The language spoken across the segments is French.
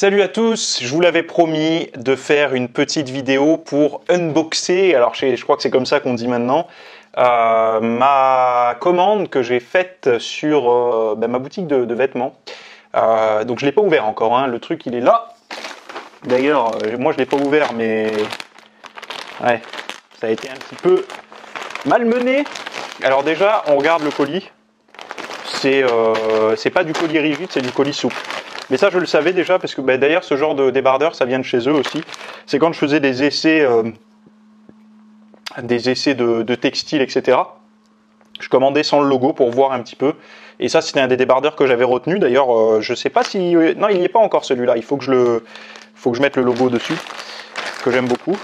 Salut à tous, je vous l'avais promis de faire une petite vidéo pour unboxer, alors je crois que c'est comme ça qu'on dit maintenant, ma commande que j'ai faite sur ma boutique de vêtements. Donc je ne l'ai pas ouvert encore, hein. Le truc il est là. D'ailleurs, moi je ne l'ai pas ouvert, mais ouais, ça a été un petit peu malmené. Alors déjà, on regarde le colis, c'est pas du colis rigide, c'est du colis souple. Mais ça, je le savais déjà, parce que d'ailleurs, ce genre de débardeur, ça vient de chez eux aussi. C'est quand je faisais des essais de textile, etc. Je commandais sans le logo pour voir un petit peu. Et ça, c'était un des débardeurs que j'avais retenu. D'ailleurs, je sais pas si... Non, il n'y est pas encore celui-là. Il faut que je mette le logo dessus, que j'aime beaucoup.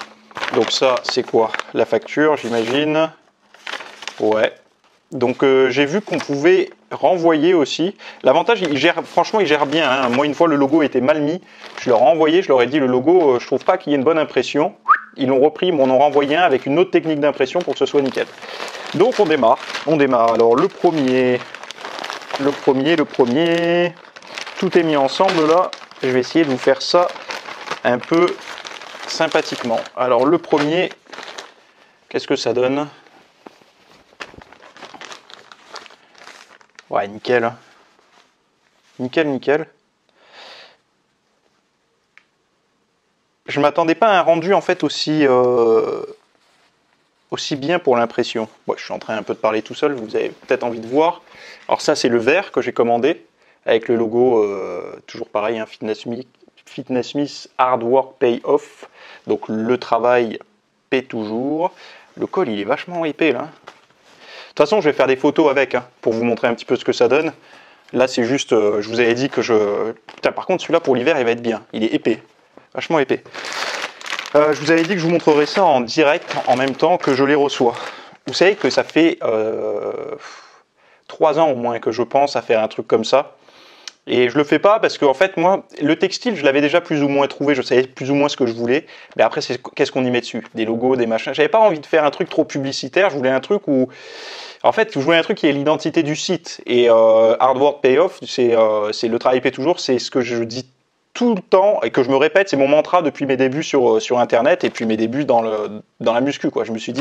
Donc ça, c'est quoi? La facture, j'imagine. Ouais. Donc j'ai vu qu'on pouvait renvoyer aussi. L'avantage, franchement, il gère bien, hein. Moi, une fois le logo était mal mis, je leur ai envoyé, je leur ai dit le logo, je trouve pas qu'il y ait une bonne impression. Ils l'ont repris, m'en ont renvoyé un avec une autre technique d'impression pour que ce soit nickel. Donc on démarre. Alors le premier, tout est mis ensemble là. Je vais essayer de vous faire ça un peu sympathiquement. Alors le premier, qu'est-ce que ça donne? Ouais, nickel. Nickel. Je m'attendais pas à un rendu en fait aussi bien pour l'impression. Ouais, je suis en train un peu de parler tout seul, vous avez peut-être envie de voir. Alors ça, c'est le vert que j'ai commandé, avec le logo, toujours pareil, hein, Fitness Smith Hard Work Pay Off. Donc le travail paie toujours. Le col, il est vachement épais là. De toute façon, je vais faire des photos avec, hein, pour vous montrer un petit peu ce que ça donne. Là, c'est juste, je vous avais dit que Putain, par contre, celui-là, pour l'hiver, il va être bien. Il est épais, vachement épais. Je vous avais dit que je vous montrerai ça en direct, en même temps que je les reçois. Vous savez que ça fait 3 ans au moins que je pense à faire un truc comme ça. Et je le fais pas parce que en fait moi le textile je l'avais déjà plus ou moins trouvé, je savais plus ou moins ce que je voulais, mais après c'est qu'est-ce qu'on y met dessus, des logos, des machins. J'avais pas envie de faire un truc trop publicitaire, je voulais un truc où en fait je voulais un truc qui ait l'identité du site. Et Hard Work Payoff, c'est le travail paie toujours, c'est ce que je dis tout le temps et que je me répète, c'est mon mantra depuis mes débuts sur internet et puis mes débuts dans la muscu quoi. Je me suis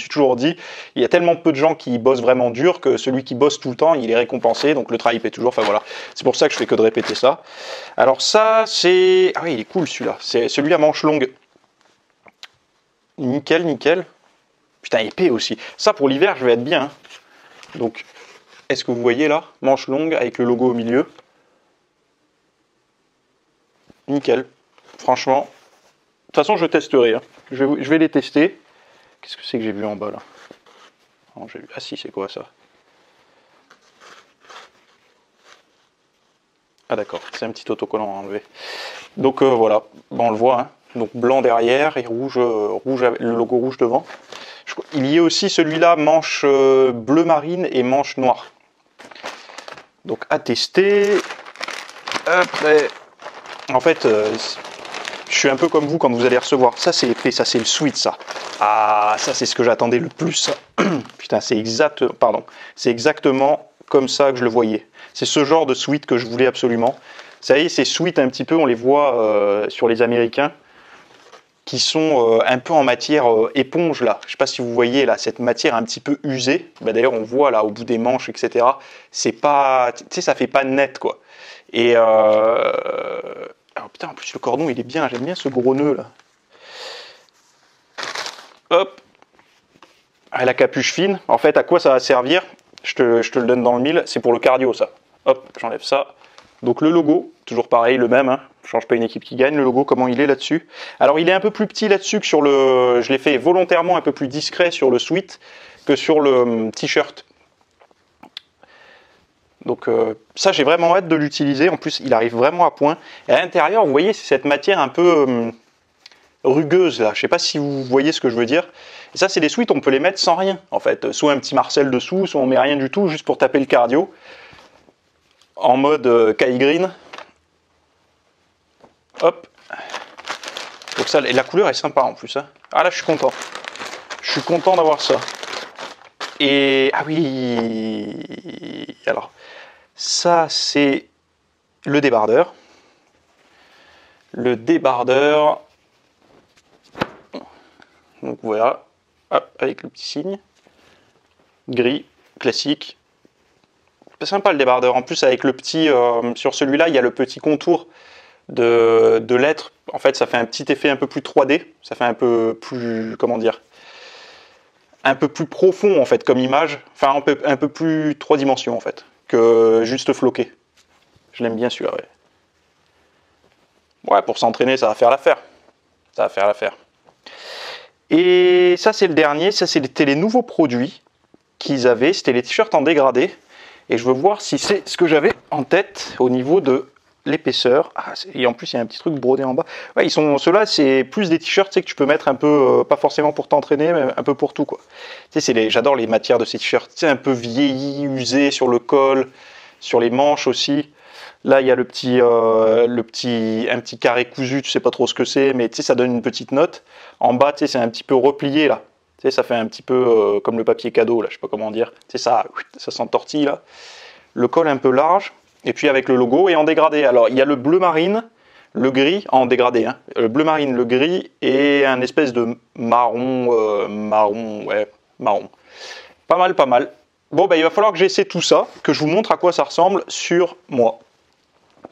toujours dit, il y a tellement peu de gens qui bossent vraiment dur que celui qui bosse tout le temps, il est récompensé, donc le travail paie toujours. Enfin voilà, c'est pour ça que je fais que de répéter ça. Alors ça c'est, ah oui, il est cool celui-là, c'est celui à manche longue. Nickel. Putain, épais aussi. Ça pour l'hiver, je vais être bien, hein. Donc est-ce que vous voyez là, manche longue avec le logo au milieu. Nickel, franchement. De toute façon, je testerai, hein. Je vais les tester. Qu'est-ce que c'est que j'ai vu en bas là? Non, ah si, c'est quoi ça? Ah d'accord, c'est un petit autocollant à enlever. Donc voilà, bon, on le voit, hein. Donc blanc derrière et rouge, le logo rouge devant. Il y a aussi celui-là, manche bleu marine et manche noire. Donc à tester. Après, en fait, je suis un peu comme vous quand vous allez recevoir. Ça c'est épais, ça c'est le sweat ça. Ah, ça c'est ce que j'attendais le plus. Ça. Putain, c'est exactement comme ça que je le voyais. C'est ce genre de sweat que je voulais absolument. Vous savez, ces sweats un petit peu, on les voit sur les Américains, qui sont un peu en matière éponge là. Je ne sais pas si vous voyez là, cette matière un petit peu usée. Bah, d'ailleurs, on voit là au bout des manches, etc. C'est pas, tu sais, ça fait pas net quoi. Et alors putain, en plus le cordon il est bien, j'aime bien ce gros nœud là. Hop, la capuche fine. En fait, à quoi ça va servir? Je te le donne dans le mille, c'est pour le cardio ça. Hop, j'enlève ça. Donc le logo, toujours pareil, le même, hein. Je change pas une équipe qui gagne. Le logo, comment il est là-dessus? Alors il est un peu plus petit là-dessus que sur le... Je l'ai fait volontairement un peu plus discret sur le sweat que sur le t-shirt. Donc ça, j'ai vraiment hâte de l'utiliser. En plus, il arrive vraiment à point. Et à l'intérieur, vous voyez, c'est cette matière un peu rugueuse là. Je sais pas si vous voyez ce que je veux dire. Et ça, c'est des sweats, on peut les mettre sans rien en fait. Soit un petit Marcel dessous, soit on met rien du tout, juste pour taper le cardio. En mode Kai Green. Hop. Donc ça, et la couleur est sympa en plus, hein. Ah là, je suis content. Je suis content d'avoir ça. Et ah oui. Alors, ça c'est le débardeur. le débardeur. Donc voilà, hop, avec le petit signe. Gris, classique. C'est sympa le débardeur. En plus, avec le petit, sur celui-là, il y a le petit contour de lettres. En fait, ça fait un petit effet un peu plus 3D. Ça fait un peu plus, comment dire, un peu plus profond en fait comme image. Enfin, un peu plus 3 dimensions en fait que juste floqué. Je l'aime bien celui-là. Ouais. Ouais, pour s'entraîner, ça va faire l'affaire. Ça va faire l'affaire. Et ça, c'est le dernier. Ça, c'était les nouveaux produits qu'ils avaient. C'était les t-shirts en dégradé. Et je veux voir si c'est ce que j'avais en tête au niveau de l'épaisseur. Ah, et en plus, il y a un petit truc brodé en bas. Ouais, ceux-là, c'est plus des t-shirts que tu peux mettre un peu, pas forcément pour t'entraîner, mais un peu pour tout, quoi. Tu sais, j'adore les matières de ces t-shirts. Tu sais, un peu vieillis, usés sur le col, sur les manches aussi. Là, il y a un petit carré cousu, tu sais pas trop ce que c'est, mais tu sais, ça donne une petite note. En bas, tu sais, c'est un petit peu replié, là. Tu sais, ça fait un petit peu comme le papier cadeau, là, je sais pas comment dire. Tu sais, ça s'entortille, là. Le col un peu large, et puis avec le logo, et en dégradé. Alors, il y a le bleu marine, le gris, en dégradé, hein. Le bleu marine, le gris, et un espèce de marron, marron. Pas mal, pas mal. Bon, bah, il va falloir que j'essaie tout ça, que je vous montre à quoi ça ressemble sur moi.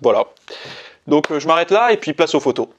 Voilà. Donc je m'arrête là et puis place aux photos.